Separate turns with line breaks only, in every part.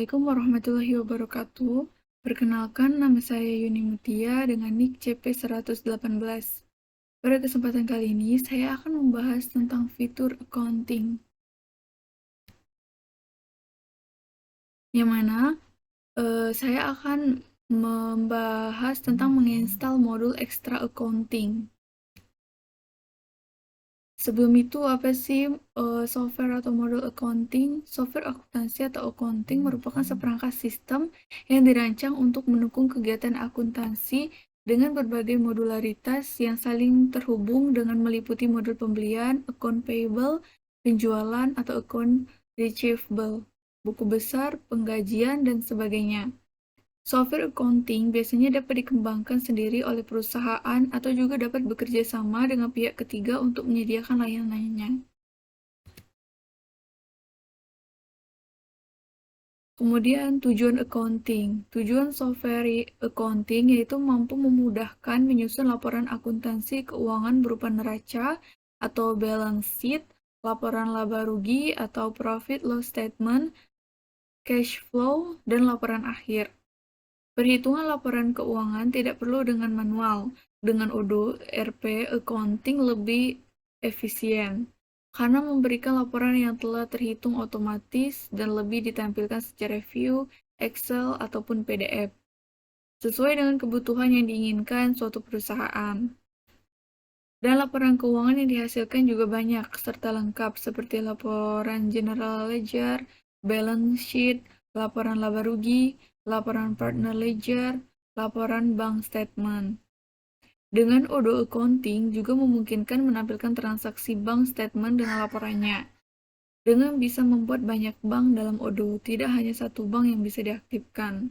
Assalamualaikum warahmatullahi wabarakatuh. Perkenalkan, nama saya Yuni Mutia dengan nick CP118. Pada kesempatan kali ini, saya akan membahas tentang fitur accounting, yang mana saya akan membahas tentang menginstal modul ekstra accounting. Sebelum itu, apa sih software atau modul accounting? Software akuntansi atau accounting merupakan seperangkat sistem yang dirancang untuk mendukung kegiatan akuntansi dengan berbagai modularitas yang saling terhubung dengan meliputi modul pembelian, account payable, penjualan atau account receivable, buku besar, penggajian, dan sebagainya. Software accounting biasanya dapat dikembangkan sendiri oleh perusahaan atau juga dapat bekerja sama dengan pihak ketiga untuk menyediakan layanannya. Kemudian tujuan accounting. Tujuan software accounting yaitu mampu memudahkan menyusun laporan akuntansi keuangan berupa neraca atau balance sheet, laporan laba rugi atau profit loss statement, cash flow, dan laporan akhir. Perhitungan laporan keuangan tidak perlu dengan manual. Dengan Odoo, ERP accounting lebih efisien karena memberikan laporan yang telah terhitung otomatis dan lebih ditampilkan secara view, Excel, ataupun PDF, sesuai dengan kebutuhan yang diinginkan suatu perusahaan. Dan laporan keuangan yang dihasilkan juga banyak, serta lengkap seperti laporan general ledger, balance sheet, laporan laba rugi, laporan partner ledger, laporan bank statement. Dengan Odoo Accounting juga memungkinkan menampilkan transaksi bank statement dengan laporannya. Dengan bisa membuat banyak bank dalam Odoo, tidak hanya satu bank yang bisa diaktifkan.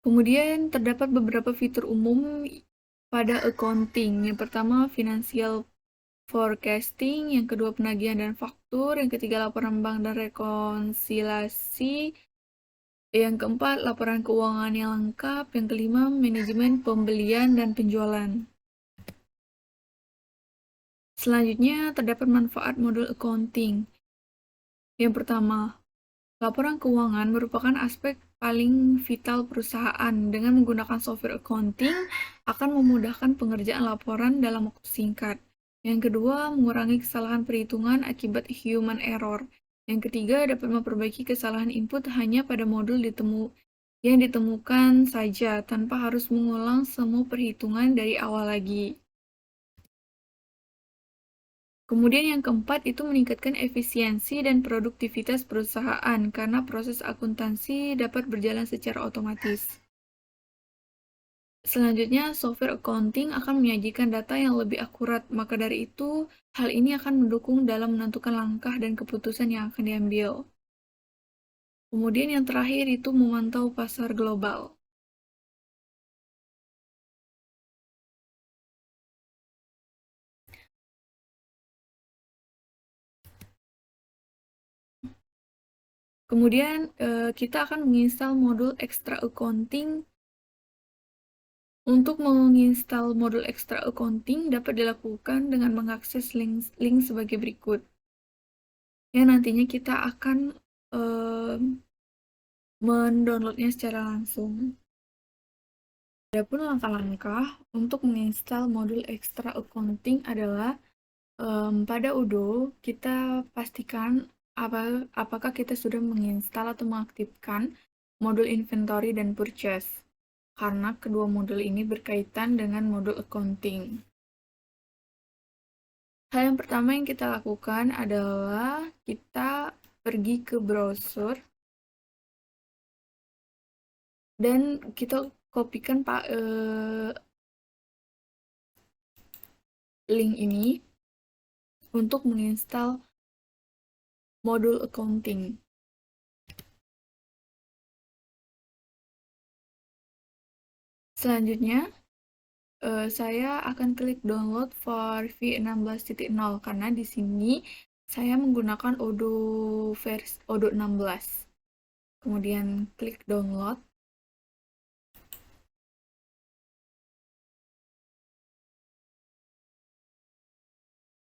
Kemudian terdapat beberapa fitur umum pada accounting. Yang pertama, financial forecasting, yang kedua penagihan dan faktur, yang ketiga laporan bank dan rekonsiliasi, yang keempat laporan keuangan yang lengkap, yang kelima manajemen pembelian dan penjualan. Selanjutnya terdapat manfaat modul accounting. Yang pertama, laporan keuangan merupakan aspek paling vital perusahaan. Dengan menggunakan software accounting akan memudahkan pengerjaan laporan dalam waktu singkat. Yang kedua, mengurangi kesalahan perhitungan akibat human error. Yang ketiga, dapat memperbaiki kesalahan input hanya pada modul yang ditemukan saja tanpa harus mengulang semua perhitungan dari awal lagi. Kemudian yang keempat itu meningkatkan efisiensi dan produktivitas perusahaan karena proses akuntansi dapat berjalan secara otomatis. Selanjutnya, software accounting akan menyajikan data yang lebih akurat, maka dari itu hal ini akan mendukung dalam menentukan langkah dan keputusan yang akan diambil. Kemudian yang terakhir itu memantau pasar global. Kemudian kita akan menginstal modul extra accounting. Untuk menginstal modul extra accounting dapat dilakukan dengan mengakses link sebagai berikut. Yang nantinya kita akan mendownloadnya secara langsung. Adapun langkah-langkah untuk menginstal modul extra accounting adalah pada Odoo kita pastikan apakah kita sudah menginstal atau mengaktifkan modul inventory dan purchase, karena kedua modul ini berkaitan dengan modul accounting. Hal yang pertama yang kita lakukan adalah kita pergi ke browser dan kita kopikan link ini untuk menginstal modul accounting. Selanjutnya, saya akan klik download for v16.0 karena di sini saya menggunakan Odoo 16. Kemudian klik download.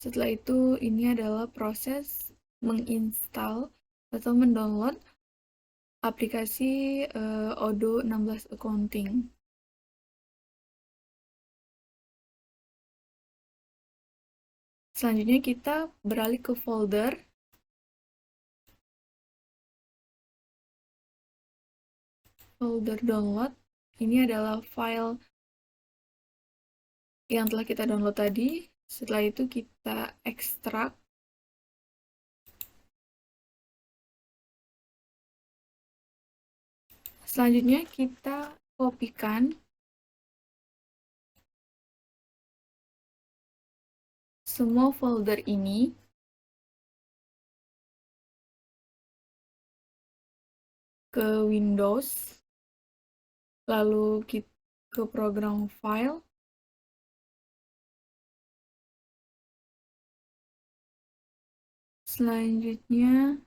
Setelah itu, ini adalah proses menginstal atau mendownload aplikasi Odoo 16 Accounting. Selanjutnya kita beralih ke folder download. Ini adalah file yang telah kita download tadi. Setelah itu kita ekstrak. Selanjutnya kita kopikan semua folder ini ke Windows, lalu kita ke program file, selanjutnya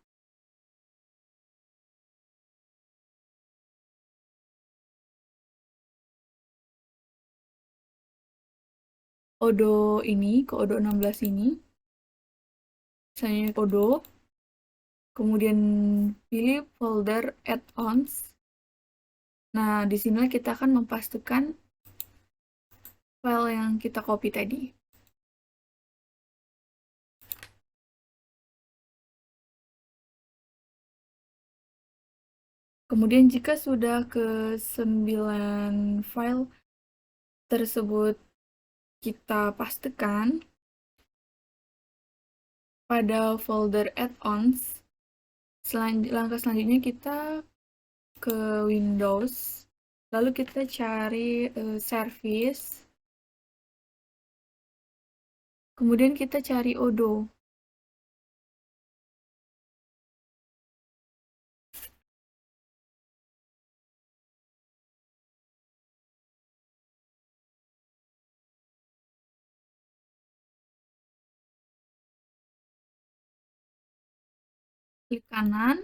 Odoo ini, ke Odoo 16 ini, misalnya Odoo, kemudian pilih folder add-ons. Nah, di sini kita akan mempastekan file yang kita copy tadi. Kemudian jika sudah ke 9 file tersebut kita pastekan, pada folder add-ons, langkah selanjutnya kita ke Windows, lalu kita cari service, kemudian kita cari Odoo. Klik kanan,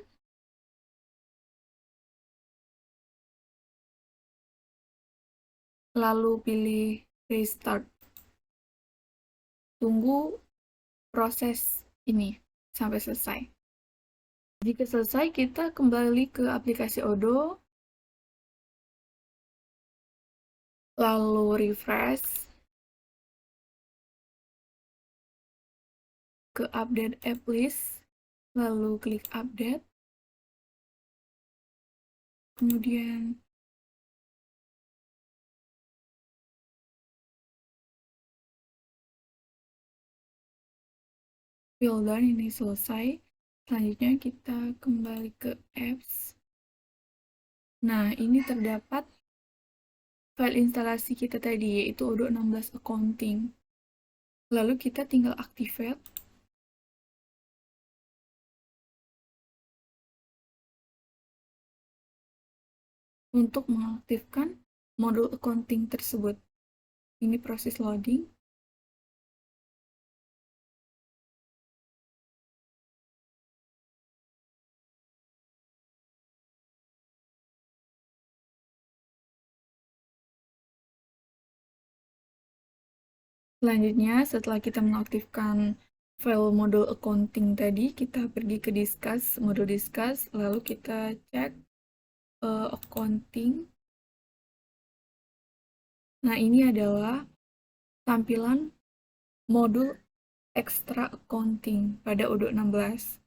lalu pilih restart. Tunggu proses ini sampai selesai. Jika selesai, kita kembali ke aplikasi Odoo, lalu refresh ke update app list, lalu klik update, kemudian well done, ini selesai. Selanjutnya kita kembali ke apps. Nah, ini terdapat file instalasi kita tadi, yaitu Odoo 16 Accounting. Lalu kita tinggal activate. Untuk mengaktifkan modul accounting tersebut. Ini proses loading. Selanjutnya, setelah kita mengaktifkan file modul accounting tadi, kita pergi ke discuss, modul discuss, lalu kita cek accounting. Nah, ini adalah tampilan modul extra accounting pada Odoo 16.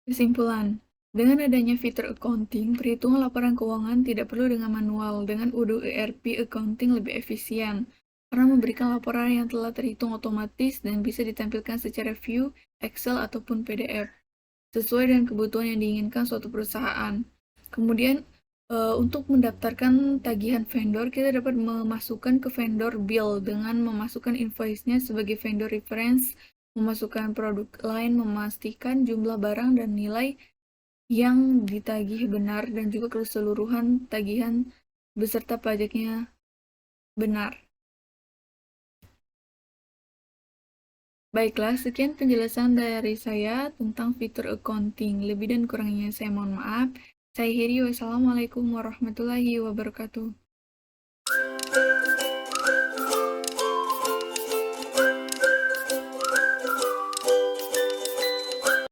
Kesimpulan, dengan adanya fitur accounting, perhitungan laporan keuangan tidak perlu dengan manual. Dengan Odoo ERP, accounting lebih efisien karena memberikan laporan yang telah terhitung otomatis dan bisa ditampilkan secara view, Excel, ataupun PDF, sesuai dengan kebutuhan yang diinginkan suatu perusahaan. Kemudian, untuk mendaftarkan tagihan vendor, kita dapat memasukkan ke vendor bill dengan memasukkan invoice-nya sebagai vendor reference, memasukkan produk lain, memastikan jumlah barang dan nilai yang ditagih benar, dan juga keseluruhan tagihan beserta pajaknya benar. Baiklah, sekian penjelasan dari saya tentang fitur accounting. Lebih dan kurangnya saya mohon maaf. Saya Heri, wassalamualaikum warahmatullahi wabarakatuh.